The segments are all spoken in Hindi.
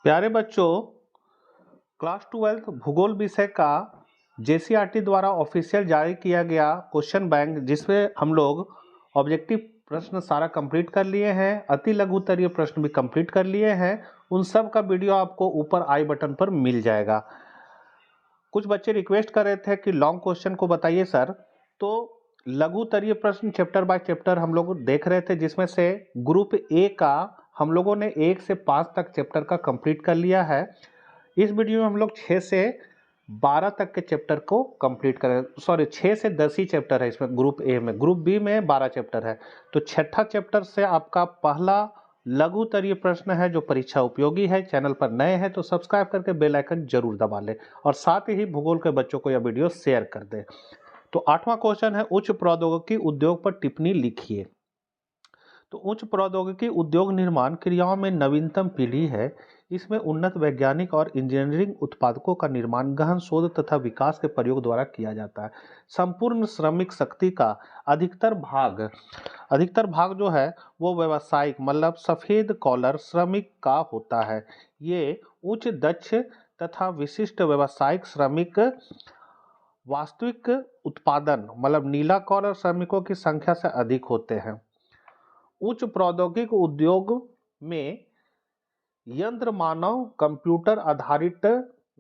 प्यारे बच्चों, क्लास 12 भूगोल विषय का जेसीईआरटी द्वारा ऑफिशियल जारी किया गया क्वेश्चन बैंक, जिसमें हम लोग ऑब्जेक्टिव प्रश्न सारा कंप्लीट कर लिए हैं, अति लघु उत्तरीय प्रश्न भी कंप्लीट कर लिए हैं। उन सब का वीडियो आपको ऊपर आई बटन पर मिल जाएगा। कुछ बच्चे रिक्वेस्ट कर रहे थे कि लॉन्ग क्वेश्चन को बताइए सर, तो लघु उत्तरीय प्रश्न चैप्टर बाय चैप्टर हम लोग देख रहे थे, जिसमें से ग्रुप ए का हम लोगों ने 1 से 5 तक चैप्टर का कंप्लीट कर लिया है। इस वीडियो में हम लोग 6 से 12 तक के चैप्टर को कंप्लीट करें। सॉरी, 6 से 10 ही चैप्टर है इसमें ग्रुप ए में। ग्रुप बी में 12 चैप्टर है। तो छठा चैप्टर से आपका पहला लघु उत्तरीय प्रश्न है जो परीक्षा उपयोगी है। चैनल पर नए हैं तो सब्सक्राइब करके बेल आइकन जरूर दबा लें और साथ ही भूगोल के बच्चों को यह वीडियो शेयर कर दें। तो 8वां क्वेश्चन है, उच्च प्रौद्योगिकी उद्योग पर टिप्पणी लिखिए। तो उच्च प्रौद्योगिकी उद्योग निर्माण क्रियाओं में नवीनतम पीढ़ी है। इसमें उन्नत वैज्ञानिक और इंजीनियरिंग उत्पादकों का निर्माण गहन शोध तथा विकास के प्रयोग द्वारा किया जाता है। संपूर्ण श्रमिक शक्ति का अधिकतर भाग जो है वो व्यावसायिक मतलब सफेद कॉलर श्रमिक का होता है। ये उच्च दक्ष तथा विशिष्ट व्यावसायिक श्रमिक वास्तविक उत्पादन मतलब नीला कॉलर श्रमिकों की संख्या से अधिक होते हैं। उच्च प्रौद्योगिक उद्योग में यंत्र मानव कंप्यूटर आधारित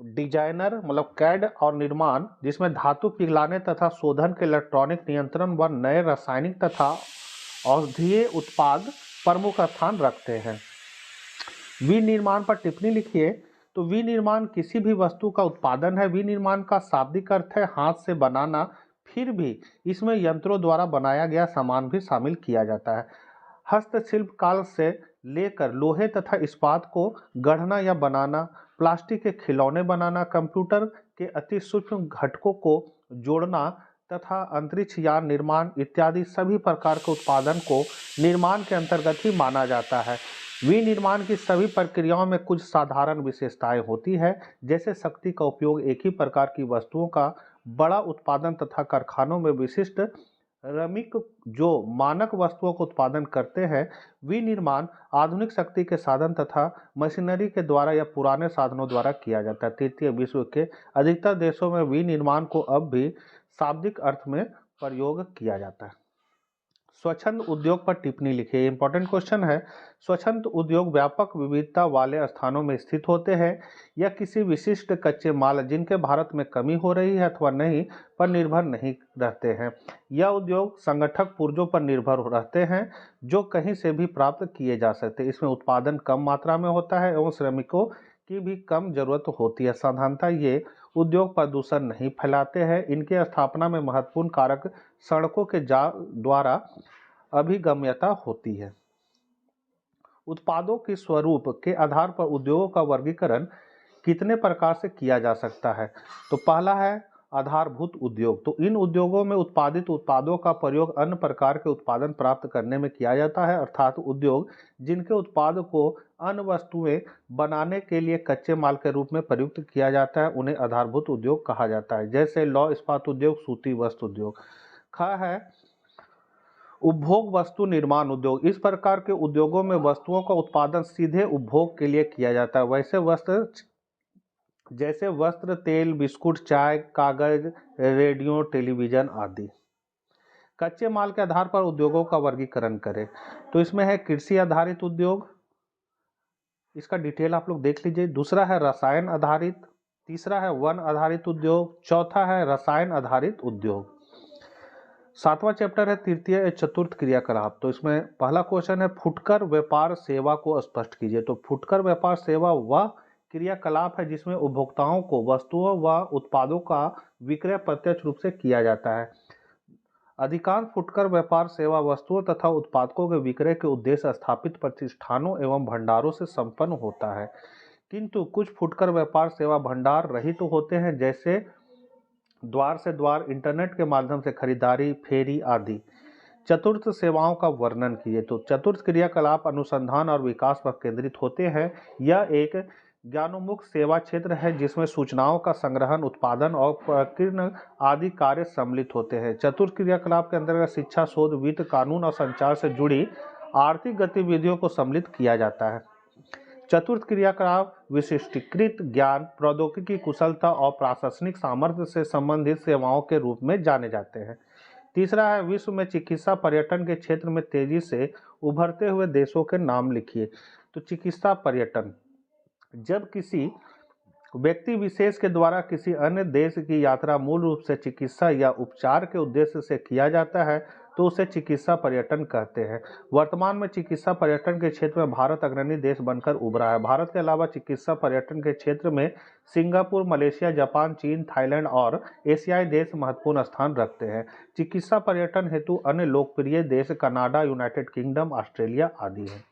डिजाइनर मतलब कैड और निर्माण, जिसमें धातु पिघलाने तथा शोधन के इलेक्ट्रॉनिक नियंत्रण व नए रासायनिक तथा औषधीय उत्पाद प्रमुख स्थान रखते हैं। विनिर्माण पर टिप्पणी लिखिए। तो विनिर्माण किसी भी वस्तु का उत्पादन है। विनिर्माण का शाब्दिक अर्थ है हाथ से बनाना, फिर भी इसमें यंत्रों द्वारा बनाया गया सामान भी शामिल किया जाता है। हस्तशिल्प काल से लेकर लोहे तथा इस्पात को गढ़ना या बनाना, प्लास्टिक के खिलौने बनाना, कंप्यूटर के अति सूक्ष्म घटकों को जोड़ना तथा अंतरिक्ष यान निर्माण इत्यादि सभी प्रकार के उत्पादन को निर्माण के अंतर्गत ही माना जाता है। विनिर्माण की सभी प्रक्रियाओं में कुछ साधारण विशेषताएं होती है, जैसे शक्ति का उपयोग एक ही प्रकार की वस्तुओं का बड़ा उत्पादन तथा कारखानों में विशिष्ट श्रमिक जो मानक वस्तुओं को उत्पादन करते हैं। विनिर्माण आधुनिक शक्ति के साधन तथा मशीनरी के द्वारा या पुराने साधनों द्वारा किया जाता है। तृतीय विश्व के अधिकतर देशों में विनिर्माण को अब भी शाब्दिक अर्थ में प्रयोग किया जाता है। स्वच्छंद उद्योग पर टिप्पणी लिखिए। इंपॉर्टेंट क्वेश्चन है। स्वच्छंद उद्योग व्यापक विविधता वाले स्थानों में स्थित होते हैं या किसी विशिष्ट कच्चे माल जिनके भारत में कमी हो रही है अथवा नहीं पर निर्भर नहीं रहते हैं। यह उद्योग संगठक पुर्जों पर निर्भर रहते हैं जो कहीं से भी प्राप्त किए जा सकते हैं। इसमें उत्पादन कम मात्रा में होता है एवं श्रमिकों की भी कम जरूरत होती है। साधारणतः ये उद्योग प्रदूषण नहीं फैलाते हैं। इनके स्थापना में महत्वपूर्ण कारक सड़कों के द्वारा अभिगम्यता होती है। उत्पादों के स्वरूप के आधार पर उद्योगों का वर्गीकरण कितने प्रकार से किया जा सकता है। तो पहला है आधारभूत उद्योग। तो इन उद्योगों में उत्पादित उत्पादों का प्रयोग अन्य प्रकार के उत्पादन प्राप्त करने में किया जाता है, अर्थात उद्योग जिनके उत्पाद को अन्य वस्तुएं बनाने के लिए कच्चे माल के रूप में प्रयुक्त किया जाता है उन्हें आधारभूत उद्योग कहा जाता है। जैसे लौह इस्पात उद्योग, सूती वस्त्र उद्योग। ख है उपभोग वस्तु निर्माण उद्योग। इस प्रकार के उद्योगों में वस्तुओं का उत्पादन सीधे उपभोग के लिए किया जाता है। जैसे वस्त्र, तेल, बिस्कुट, चाय, कागज, रेडियो, टेलीविजन आदि। कच्चे माल के आधार पर उद्योगों का वर्गीकरण करें। तो इसमें है कृषि आधारित उद्योग, इसका डिटेल आप लोग देख लीजिए। दूसरा है रसायन आधारित, तीसरा है वन आधारित उद्योग, चौथा है रसायन आधारित उद्योग। 7वां चैप्टर है तृतीय चतुर्थ क्रियाकलाप। तो इसमें पहला क्वेश्चन है फुटकर व्यापार सेवा को स्पष्ट कीजिए। तो फुटकर व्यापार सेवा वह क्रियाकलाप है जिसमें उपभोक्ताओं को वस्तुओं व उत्पादों का विक्रय प्रत्यक्ष रूप से किया जाता है। अधिकांश फुटकर व्यापार सेवा वस्तुओं तथा उत्पादों के विक्रय के उद्देश्य स्थापित प्रतिष्ठानों एवं भंडारों से संपन्न होता है, किंतु कुछ फुटकर व्यापार सेवा भंडार रहित तो होते हैं, जैसे द्वार से द्वार, इंटरनेट के माध्यम से खरीदारी, फेरी आदि। चतुर्थ सेवाओं का वर्णन कीजिए। तो चतुर्थ क्रियाकलाप अनुसंधान और विकास पर केंद्रित होते हैं। यह एक ज्ञानोन्मुख सेवा क्षेत्र है जिसमें सूचनाओं का संग्रहण, उत्पादन और प्रकीर्णन आदि कार्य सम्मिलित होते हैं। चतुर्थ क्रियाकलाप के अंतर्गत शिक्षा, शोध, वित्त, कानून और संचार से जुड़ी आर्थिक गतिविधियों को सम्मिलित किया जाता है। चतुर्थ क्रियाकलाप विशिष्टीकृत ज्ञान, प्रौद्योगिकी, कुशलता और प्रशासनिक सामर्थ्य से संबंधित सेवाओं के रूप में जाने जाते हैं। तीसरा है विश्व में चिकित्सा पर्यटन के क्षेत्र में तेजी से उभरते हुए देशों के नाम लिखिए। तो चिकित्सा पर्यटन, जब किसी व्यक्ति विशेष के द्वारा किसी अन्य देश की यात्रा मूल रूप से चिकित्सा या उपचार के उद्देश्य से किया जाता है तो उसे चिकित्सा पर्यटन कहते हैं। वर्तमान में चिकित्सा पर्यटन के क्षेत्र में भारत अग्रणी देश बनकर उभरा है। भारत के अलावा चिकित्सा पर्यटन के क्षेत्र में सिंगापुर, मलेशिया, जापान, चीन, थाईलैंड और एशियाई देश महत्वपूर्ण स्थान रखते हैं। चिकित्सा पर्यटन हेतु अन्य लोकप्रिय देश कनाडा, यूनाइटेड किंगडम, ऑस्ट्रेलिया आदि हैं।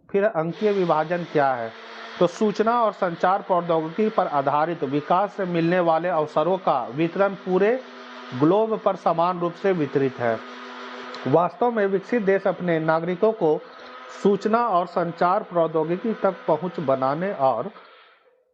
फिर अंकीय विभाजन क्या है? तो सूचना और संचार प्रौद्योगिकी पर आधारित विकास से मिलने वाले अवसरों का वितरण पूरे ग्लोब पर समान रूप से वितरित है। वास्तव में विकसित देश अपने नागरिकों को सूचना और संचार प्रौद्योगिकी तक पहुंच बनाने और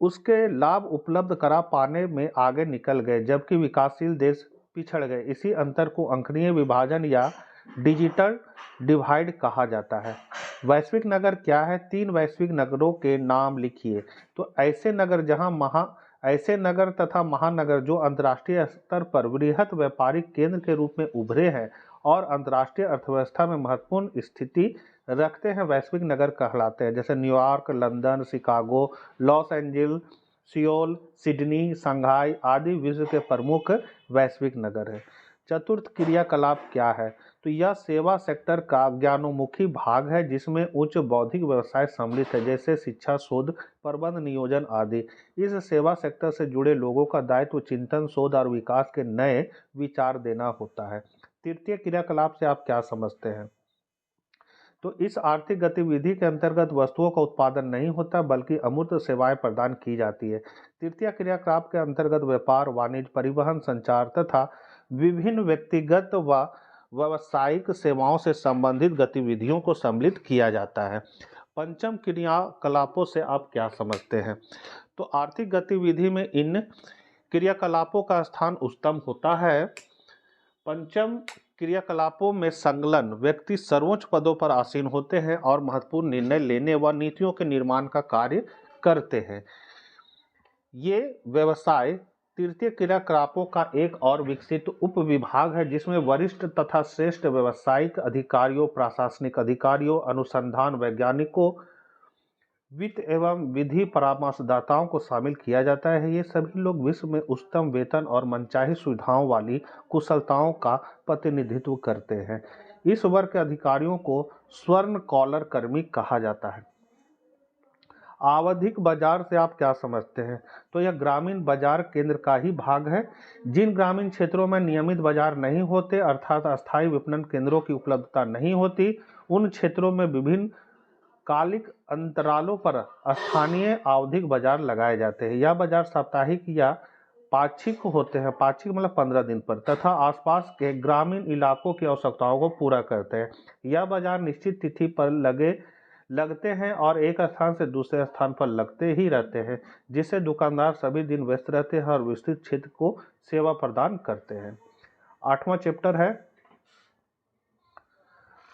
उसके लाभ उपलब्ध करा पाने में आगे निकल गए, जबकि विकासशील देश पिछड़ गए। इसी अंतर को अंकीय विभाजन या डिजिटल डिवाइड कहा जाता है। वैश्विक नगर क्या है? 3 वैश्विक नगरों के नाम लिखिए। तो ऐसे नगर तथा महानगर जो अंतर्राष्ट्रीय स्तर पर वृहत व्यापारिक केंद्र के रूप में उभरे हैं और अंतर्राष्ट्रीय अर्थव्यवस्था में महत्वपूर्ण स्थिति रखते हैं, वैश्विक नगर कहलाते हैं। जैसे New York, London, Chicago, Los Angeles, Seoul, Sydney, Shanghai आदि विश्व के प्रमुख वैश्विक नगर हैं। चतुर्थ क्रियाकलाप क्या है? तो यह सेवा सेक्टर का ज्ञानोन्मुखी भाग है जिसमें उच्च बौद्धिक व्यवसाय सम्मिलित है, जैसे शिक्षा, शोध, प्रबंध, नियोजन आदि। इस सेवा सेक्टर से जुड़े लोगों का दायित्व चिंतन, शोध और विकास के नए विचार देना होता है। तृतीय क्रियाकलाप से आप क्या समझते हैं? तो इस आर्थिक गतिविधि के अंतर्गत वस्तुओं का उत्पादन नहीं होता बल्कि अमूर्त सेवाएं प्रदान की जाती है। तृतीय क्रियाकलाप के अंतर्गत व्यापार, वाणिज्य, परिवहन, संचार तथा विभिन्न व्यक्तिगत व व्यावसायिक सेवाओं से संबंधित गतिविधियों को सम्मिलित किया जाता है। पंचम क्रियाकलापों से आप क्या समझते हैं? तो आर्थिक गतिविधि में इन क्रियाकलापों का स्थान उच्चतम होता है। पंचम क्रियाकलापों में संलग्न व्यक्ति सर्वोच्च पदों पर आसीन होते हैं और महत्वपूर्ण निर्णय लेने व नीतियों के निर्माण का कार्य करते हैं। ये व्यवसाय तृतीय क्रियाकलापों का एक और विकसित उपविभाग है जिसमें वरिष्ठ तथा श्रेष्ठ व्यावसायिक अधिकारियों, प्रशासनिक अधिकारियों, अनुसंधान वैज्ञानिकों, वित्त एवं विधि परामर्शदाताओं को शामिल किया जाता है। ये सभी लोग विश्व में उच्चतम वेतन और मनचाही सुविधाओं वाली कुशलताओं का प्रतिनिधित्व करते हैं। इस वर्ग के अधिकारियों को स्वर्ण कॉलर कर्मी कहा जाता है। आवधिक बाजार से आप क्या समझते हैं? तो यह ग्रामीण बाजार केंद्र का ही भाग है। जिन ग्रामीण क्षेत्रों में नियमित बाजार नहीं होते अर्थात अस्थायी विपणन केंद्रों की उपलब्धता नहीं होती, उन क्षेत्रों में विभिन्न कालिक अंतरालों पर स्थानीय आवधिक बाजार लगाए जाते हैं। यह बाजार साप्ताहिक या पाक्षिक होते हैं, पाक्षिक मतलब 15 दिन पर, तथा आसपास के ग्रामीण इलाकों की आवश्यकताओं को पूरा करते हैं। यह बाजार निश्चित तिथि पर लगते हैं और एक स्थान से दूसरे स्थान पर लगते ही रहते हैं, जिससे दुकानदार सभी दिन व्यस्त रहते हैं और विस्तृत क्षेत्र को सेवा प्रदान करते हैं। 8वां चैप्टर है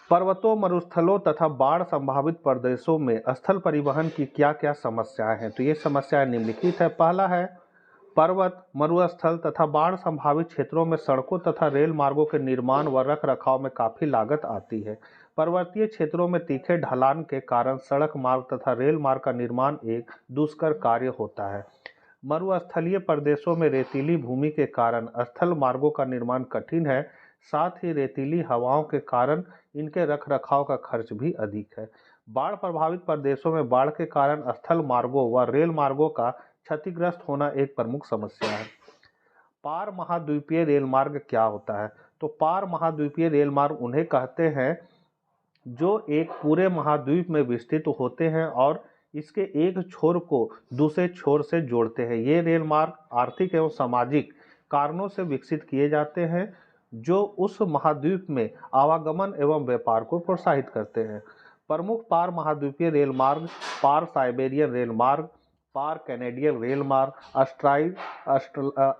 पर्वतों, मरुस्थलों तथा बाढ़ संभावित प्रदेशों में स्थल परिवहन की क्या क्या समस्याएं हैं? तो ये समस्याएं निम्नलिखित है। पहला है पर्वत, मरुस्थल तथा बाढ़ संभावित क्षेत्रों में सड़कों तथा रेल मार्गों के निर्माण व रख रखाव में काफी लागत आती है। पर्वतीय क्षेत्रों में तीखे ढलान के कारण सड़क मार्ग तथा रेल मार्ग का निर्माण एक दुष्कर कार्य होता है। मरुस्थलीय प्रदेशों में रेतीली भूमि के कारण स्थल मार्गों का निर्माण कठिन है। साथ ही रेतीली हवाओं के कारण इनके रख रखाव का खर्च भी अधिक है। बाढ़ प्रभावित प्रदेशों में बाढ़ के कारण स्थल मार्गों व रेल मार्गों का क्षतिग्रस्त होना एक प्रमुख समस्या है। पार महाद्वीपीय रेल मार्ग क्या होता है? तो पार महाद्वीपीय रेल मार्ग उन्हें कहते हैं जो एक पूरे महाद्वीप में विस्तृत होते हैं और इसके एक छोर को दूसरे छोर से जोड़ते हैं। ये रेल मार्ग आर्थिक एवं सामाजिक कारणों से विकसित किए जाते हैं जो उस महाद्वीप में आवागमन एवं व्यापार को प्रोत्साहित करते हैं। प्रमुख पार महाद्वीपीय रेल मार्ग पार साइबेरियन रेल मार्ग, पार कैनेडियन रेल मार्ग,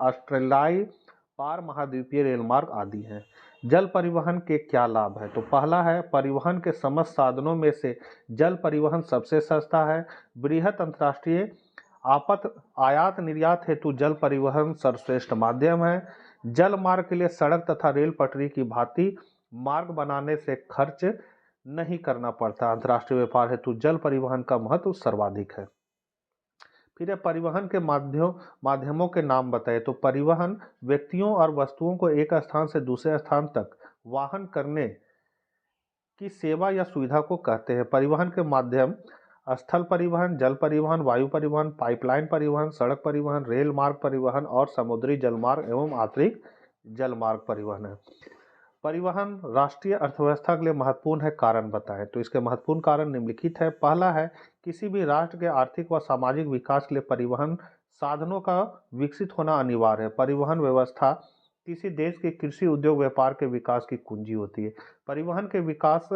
ऑस्ट्रेलियाई पार महाद्वीपीय रेल मार्ग आदि हैं। जल परिवहन के क्या लाभ है? तो पहला है, परिवहन के समस्त साधनों में से जल परिवहन सबसे सस्ता है। बृहत अंतर्राष्ट्रीय आपात आयात निर्यात हेतु जल परिवहन सर्वश्रेष्ठ माध्यम है। जल मार्ग के लिए सड़क तथा रेल पटरी की भांति मार्ग बनाने से खर्च नहीं करना पड़ता। अंतर्राष्ट्रीय व्यापार हेतु जल परिवहन का महत्व सर्वाधिक है। फिर परिवहन के माध्यमों के नाम बताए। तो परिवहन व्यक्तियों और वस्तुओं को एक स्थान से दूसरे स्थान तक वाहन करने की सेवा या सुविधा को कहते हैं। परिवहन के माध्यम स्थल परिवहन, जल परिवहन, वायु परिवहन, पाइपलाइन परिवहन, सड़क परिवहन, रेल मार्ग परिवहन और समुद्री जलमार्ग एवं आंतरिक जलमार्ग परिवहन है। परिवहन राष्ट्रीय अर्थव्यवस्था के लिए महत्वपूर्ण है, कारण बताएं। तो इसके महत्वपूर्ण कारण निम्नलिखित है। पहला है, किसी भी राष्ट्र के आर्थिक व सामाजिक विकास के लिए परिवहन साधनों का विकसित होना अनिवार्य है। परिवहन व्यवस्था किसी देश के कृषि, उद्योग, व्यापार के विकास की कुंजी होती है। परिवहन के विकास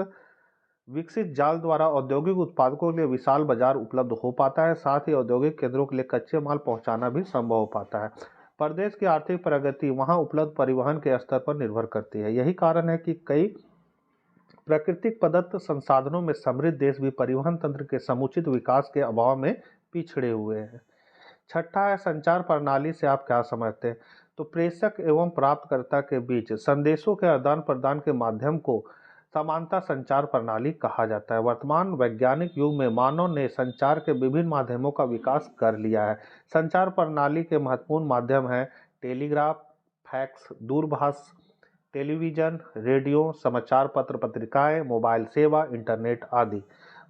विकसित जाल द्वारा औद्योगिक उत्पादकों के लिए विशाल बाजार उपलब्ध हो पाता है। साथ ही औद्योगिक केंद्रों के लिए कच्चे माल पहुंचाना भी संभव हो पाता है। प्रदेश की आर्थिक प्रगति वहां उपलब्ध परिवहन के स्तर पर निर्भर करती है। यही कारण है कि कई प्राकृतिक प्रदत्त संसाधनों में समृद्ध देश भी परिवहन तंत्र के समुचित विकास के अभाव में पिछड़े हुए हैं। छठा है, संचार प्रणाली से आप क्या समझते हैं? तो प्रेषक एवं प्राप्तकर्ता के बीच संदेशों के आदान प्रदान के माध्यम को समानता संचार प्रणाली कहा जाता है। वर्तमान वैज्ञानिक युग में मानव ने संचार के विभिन्न माध्यमों का विकास कर लिया है। संचार प्रणाली के महत्वपूर्ण माध्यम हैं टेलीग्राफ, फैक्स, दूरभाष, टेलीविजन, रेडियो, समाचार पत्र पत्रिकाएं, मोबाइल सेवा, इंटरनेट आदि।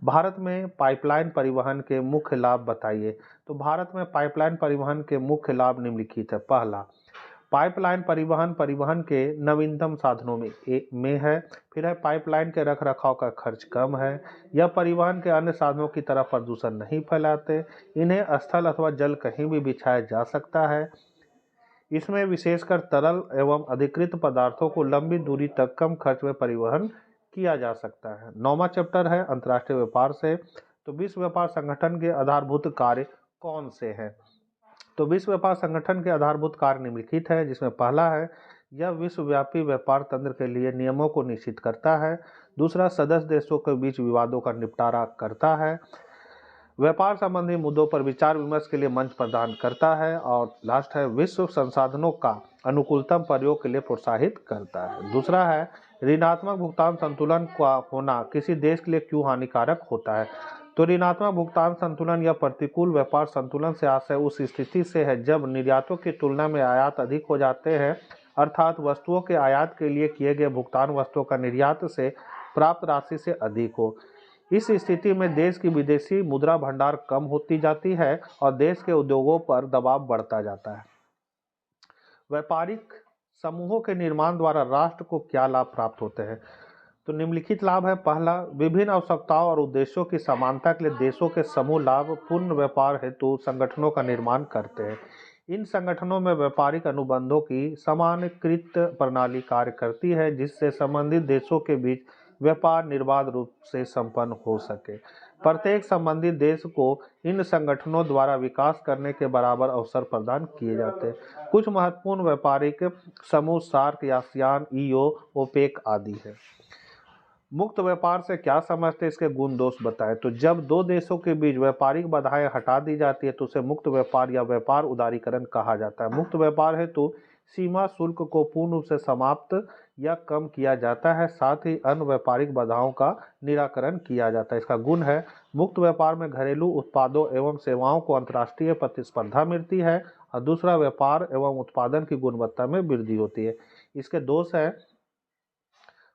भारत में पाइपलाइन परिवहन के मुख्य लाभ बताइए। तो भारत में पाइपलाइन परिवहन के मुख्य लाभ निम्नलिखित है। पहला, पाइपलाइन परिवहन परिवहन के नवीनतम साधनों में है। फिर है, पाइपलाइन के रखरखाव का खर्च कम है। यह परिवहन के अन्य साधनों की तरह प्रदूषण नहीं फैलाते। इन्हें स्थल अथवा जल कहीं भी बिछाया जा सकता है। इसमें विशेषकर तरल एवं अधिकृत पदार्थों को लंबी दूरी तक कम खर्च में परिवहन किया जा सकता है। 9वां चैप्टर है अंतर्राष्ट्रीय व्यापार से। तो विश्व व्यापार संगठन के आधारभूत कार्य कौन से हैं? तो विश्व व्यापार संगठन के आधारभूत कार्य निम्नलिखित है, जिसमें पहला है, यह विश्वव्यापी व्यापार तंत्र के लिए नियमों को निश्चित करता है। दूसरा, सदस्य देशों के बीच विवादों का निपटारा करता है। व्यापार संबंधी मुद्दों पर विचार विमर्श के लिए मंच प्रदान करता है। और लास्ट है, विश्व संसाधनों का अनुकूलतम प्रयोग के लिए प्रोत्साहित करता है। दूसरा है, ऋणात्मक भुगतान संतुलन का होना किसी देश के लिए क्यों हानिकारक होता है? तो ऋणात्मक भुगतान संतुलन या प्रतिकूल व्यापार संतुलन से आशय उस स्थिति से है जब निर्यातों की तुलना में आयात अधिक हो जाते हैं, अर्थात वस्तुओं के आयात के लिए किए गए भुगतान वस्तुओं का निर्यात से प्राप्त राशि से अधिक हो। इस स्थिति में देश की विदेशी मुद्रा भंडार कम होती जाती है और देश के उद्योगों पर दबाव बढ़ता जाता है। व्यापारिक समूहों के निर्माण द्वारा राष्ट्र को क्या लाभ प्राप्त होते हैं? तो निम्नलिखित लाभ है। पहला, विभिन्न आवश्यकताओं और उद्देश्यों की समानता के लिए देशों के समूह लाभ पूर्ण व्यापार हेतु संगठनों का निर्माण करते हैं। इन संगठनों में व्यापारिक अनुबंधों की सामान्यीकृत प्रणाली कार्य करती है, जिससे संबंधित देशों के बीच व्यापार निर्बाध रूप से संपन्न हो सके। प्रत्येक संबंधित देश को इन संगठनों द्वारा विकास करने के बराबर अवसर प्रदान किए जाते हैं। कुछ महत्वपूर्ण व्यापारिक समूह सार्क, आसियान, ईओ, ओपेक आदि है। मुक्त व्यापार से क्या समझते हैं? इसके गुण दोष बताएं। तो जब दो देशों के बीच व्यापारिक बाधाएं हटा दी जाती है तो उसे मुक्त व्यापार या व्यापार उदारीकरण कहा जाता है। मुक्त व्यापार हेतु सीमा शुल्क को पूर्ण रूप से समाप्त या कम किया जाता है, साथ ही अन्य व्यापारिक बाधाओं का निराकरण किया जाता है। इसका गुण है, मुक्त व्यापार में घरेलू उत्पादों एवं सेवाओं को अंतर्राष्ट्रीय प्रतिस्पर्धा मिलती है और दूसरा, व्यापार एवं उत्पादन की गुणवत्ता में वृद्धि होती है। इसके दोष है,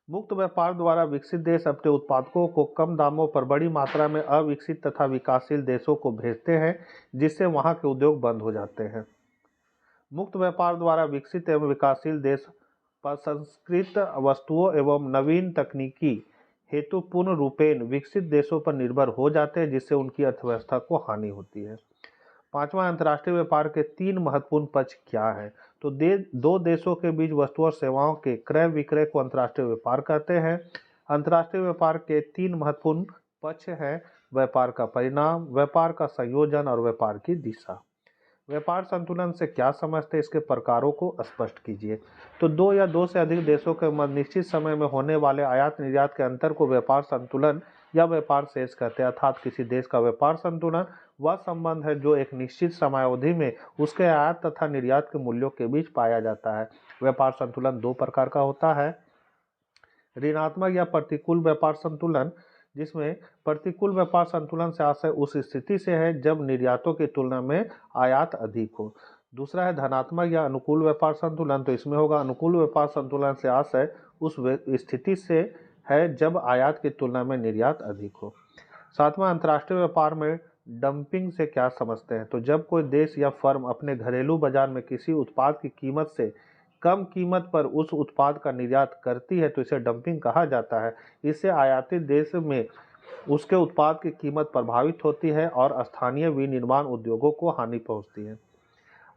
मुक्त व्यापार द्वारा विकसित देश अपने उत्पादकों को कम दामों पर बड़ी मात्रा में अविकसित तथा विकासशील देशों को भेजते हैं, जिससे वहां के उद्योग बंद हो जाते हैं। मुक्त व्यापार द्वारा विकसित एवं विकासशील देश प्रसंस्कृत वस्तुओं एवं नवीन तकनीकी हेतु पूर्ण रूपेण विकसित देशों पर निर्भर हो जाते हैं, जिससे उनकी अर्थव्यवस्था को हानि होती है। पांचवा, अंतर्राष्ट्रीय व्यापार के तीन महत्वपूर्ण पक्ष क्या है? तो दो देशों के बीच वस्तु और सेवाओं के क्रय विक्रय को अंतर्राष्ट्रीय व्यापार कहते हैं। अंतर्राष्ट्रीय व्यापार के तीन महत्वपूर्ण पक्ष हैं: व्यापार का परिणाम, व्यापार का संयोजन और व्यापार की दिशा। व्यापार संतुलन से क्या समझते हैं, इसके प्रकारों को स्पष्ट कीजिए। तो दो या दो से अधिक देशों के मध्य निश्चित समय में होने वाले आयात निर्यात के अंतर को व्यापार संतुलन या व्यापार शेष कहते हैं। अर्थात किसी देश का व्यापार संतुलन वह संबंध है जो एक निश्चित समयावधि में उसके आयात तथा निर्यात के मूल्यों के बीच पाया जाता है। व्यापार संतुलन दो प्रकार का होता है, ऋणात्मक या प्रतिकूल व्यापार संतुलन, जिसमें प्रतिकूल व्यापार संतुलन से आशय उस स्थिति से है जब निर्यातों की तुलना में आयात अधिक हो। दूसरा है धनात्मक या अनुकूल व्यापार संतुलन, तो इसमें होगा अनुकूल व्यापार संतुलन से आशय उस स्थिति से है जब आयात की तुलना में निर्यात अधिक हो। सातवां, अंतर्राष्ट्रीय व्यापार में डंपिंग से क्या समझते हैं। तो जब कोई देश या फर्म अपने घरेलू बाजार में किसी उत्पाद की कीमत से कम कीमत पर उस उत्पाद का निर्यात करती है तो इसे डंपिंग कहा जाता है। इससे आयातित देश में उसके उत्पाद की कीमत प्रभावित होती है और स्थानीय विनिर्माण उद्योगों को हानि पहुंचती है।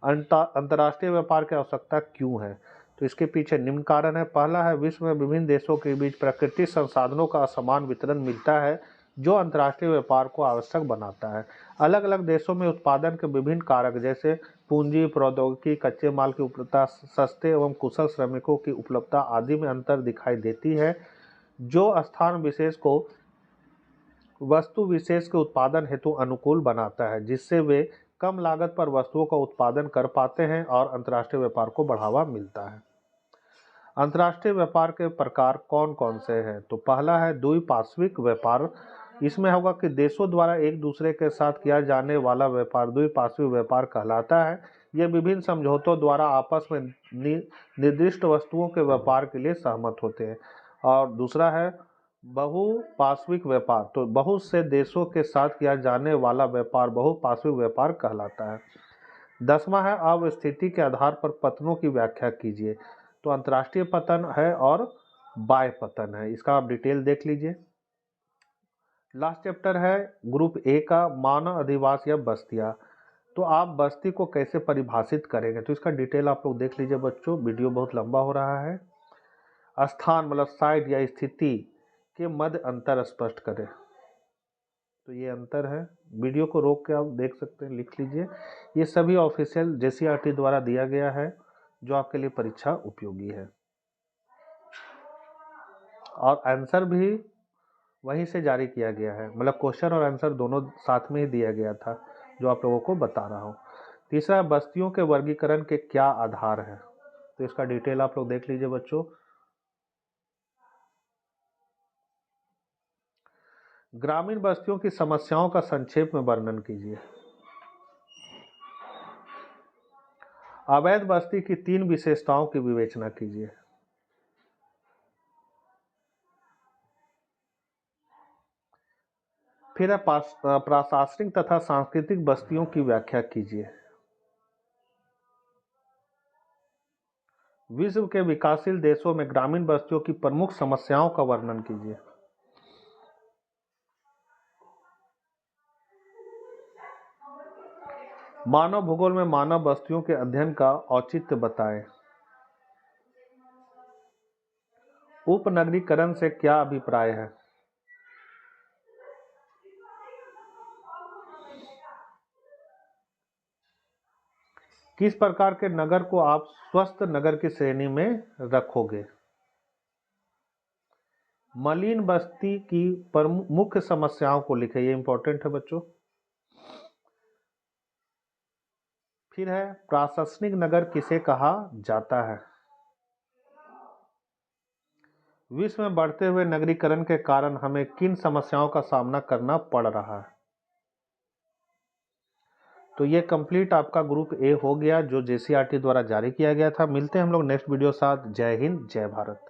अंतर्राष्ट्रीय व्यापार की आवश्यकता क्यों है, तो इसके पीछे निम्न कारण है। पहला है, विश्व में विभिन्न देशों के बीच प्राकृतिक संसाधनों का असमान वितरण मिलता है जो अंतर्राष्ट्रीय व्यापार को आवश्यक बनाता है। अलग अलग देशों में उत्पादन के विभिन्न कारक जैसे पूंजी, प्रौद्योगिकी, कच्चे माल की उपलब्धता, सस्ते एवं कुशल श्रमिकों की उपलब्धता आदि में अंतर दिखाई देती है, जो स्थान विशेष को वस्तु विशेष के उत्पादन हेतु अनुकूल बनाता है, जिससे वे कम लागत पर वस्तुओं का उत्पादन कर पाते हैं और अंतर्राष्ट्रीय व्यापार को बढ़ावा मिलता है। अंतर्राष्ट्रीय व्यापार के प्रकार कौन कौन से हैं, तो पहला है द्विपार्श्विक व्यापार। इसमें होगा कि देशों द्वारा एक दूसरे के साथ किया जाने वाला व्यापार द्विपार्श्विक व्यापार कहलाता है। यह विभिन्न समझौतों द्वारा आपस में निर्दिष्ट वस्तुओं के व्यापार के लिए सहमत होते हैं। और दूसरा है बहुपार्श्विक व्यापार, तो बहुत से देशों के साथ किया जाने वाला व्यापार बहुपार्श्विक व्यापार कहलाता है। 10वां है अवस्थिति के आधार पर पतनों की व्याख्या कीजिए। तो अंतर्राष्ट्रीय पतन है और बाह्य पतन है, इसका आप डिटेल देख लीजिए। लास्ट चैप्टर है ग्रुप ए का मानव अधिवास या बस्तियां। तो आप बस्ती को कैसे परिभाषित करेंगे, तो इसका डिटेल आप लोग देख लीजिए बच्चों, वीडियो बहुत लंबा हो रहा है। स्थान मतलब साइट या स्थिति के मध्य अंतर स्पष्ट करें, तो ये अंतर है। वीडियो को रोक के आप देख सकते हैं, लिख लीजिए। ये सभी ऑफिशियल जेसीईआरटी द्वारा दिया गया है जो आपके लिए परीक्षा उपयोगी है, और आंसर भी वहीं से जारी किया गया है, मतलब क्वेश्चन और आंसर दोनों साथ में ही दिया गया था जो आप लोगों को बता रहा हूँ। तीसरा, बस्तियों के वर्गीकरण के क्या आधार है, तो इसका डिटेल आप लोग देख लीजिए बच्चों। ग्रामीण बस्तियों की समस्याओं का संक्षेप में वर्णन कीजिए। अवैध बस्ती की 3 विशेषताओं की विवेचना कीजिए। फिर प्रशासनिक तथा सांस्कृतिक बस्तियों की व्याख्या कीजिए। विश्व के विकासशील देशों में ग्रामीण बस्तियों की प्रमुख समस्याओं का वर्णन कीजिए। मानव भूगोल में मानव बस्तियों के अध्ययन का औचित्य बताएं। उपनगरीकरण से क्या अभिप्राय है। किस प्रकार के नगर को आप स्वस्थ नगर की श्रेणी में रखोगे। मलिन बस्ती की मुख्य समस्याओं को लिखें, ये इंपॉर्टेंट है बच्चों। फिर है प्रशासनिक नगर किसे कहा जाता है। विश्व में बढ़ते हुए नगरीकरण के कारण हमें किन समस्याओं का सामना करना पड़ रहा है। तो ये कंप्लीट आपका ग्रुप ए हो गया जो जेसीईआरटी द्वारा जारी किया गया था। मिलते हैं हम लोग नेक्स्ट वीडियो साथ। जय हिंद, जय भारत।